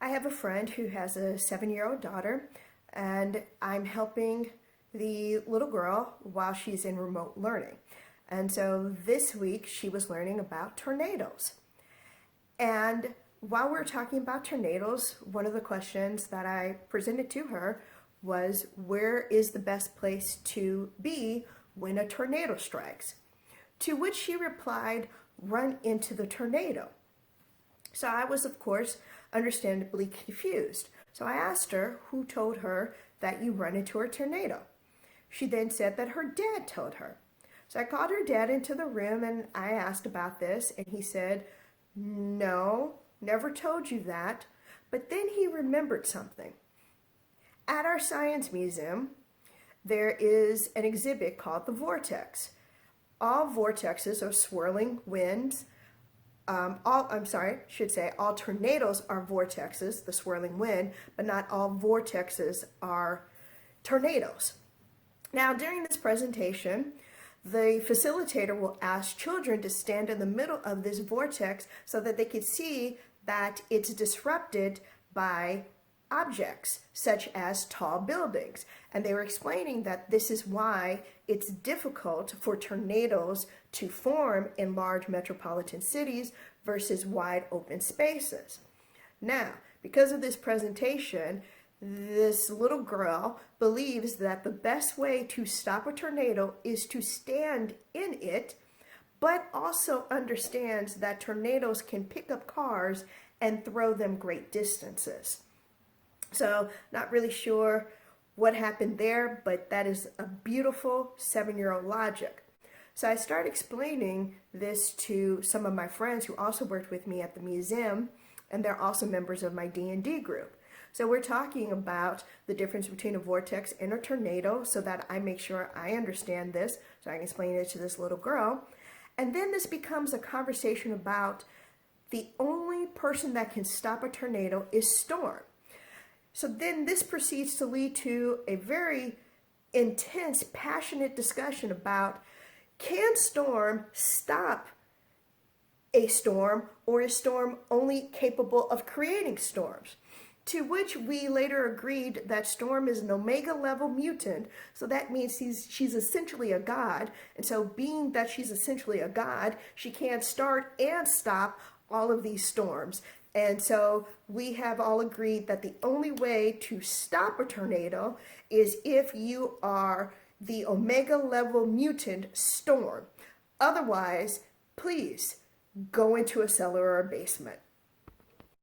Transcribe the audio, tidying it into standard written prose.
I have a friend who has a 7-year-old daughter, and I'm helping the little girl while she's in remote learning. And so this week she was learning about tornadoes. And while we were talking about tornadoes, one of the questions that I presented to her was, where is the best place to be when a tornado strikes? To which she replied, run into the tornado. So I was, of course, understandably confused. So I asked her who told her that you run into a tornado. She then said that her dad told her. So I called her dad into the room and I asked about this, and he said, no, never told you that. But then he remembered something. At our science museum, there is an exhibit called the Vortex. All vortexes are swirling winds. All tornadoes are vortexes, the swirling wind, but not all vortexes are tornadoes. Now, during this presentation, the facilitator will ask children to stand in the middle of this vortex so that they can see that it's disrupted by objects such as tall buildings. And they were explaining that this is why it's difficult for tornadoes to form in large metropolitan cities versus wide open spaces. Now, because of this presentation, this little girl believes that the best way to stop a tornado is to stand in it, but also understands that tornadoes can pick up cars and throw them great distances. So, not really sure what happened there, but that is a beautiful 7-year-old logic. So I started explaining this to some of my friends who also worked with me at the museum, and they're also members of my D&D group. So we're talking about the difference between a vortex and a tornado so that I make sure I understand this so I can explain it to this little girl. And then this becomes a conversation about the only person that can stop a tornado is storm. So then this proceeds to lead to a very intense, passionate discussion about, can storm stop a storm, or is storm only capable of creating storms? To which we later agreed that Storm is an Omega level mutant, so that means she's essentially a god, and so being that she's essentially a god, she can start and stop all of these storms. And so we have all agreed that the only way to stop a tornado is if you are the Omega level mutant Storm. Otherwise, please go into a cellar or a basement.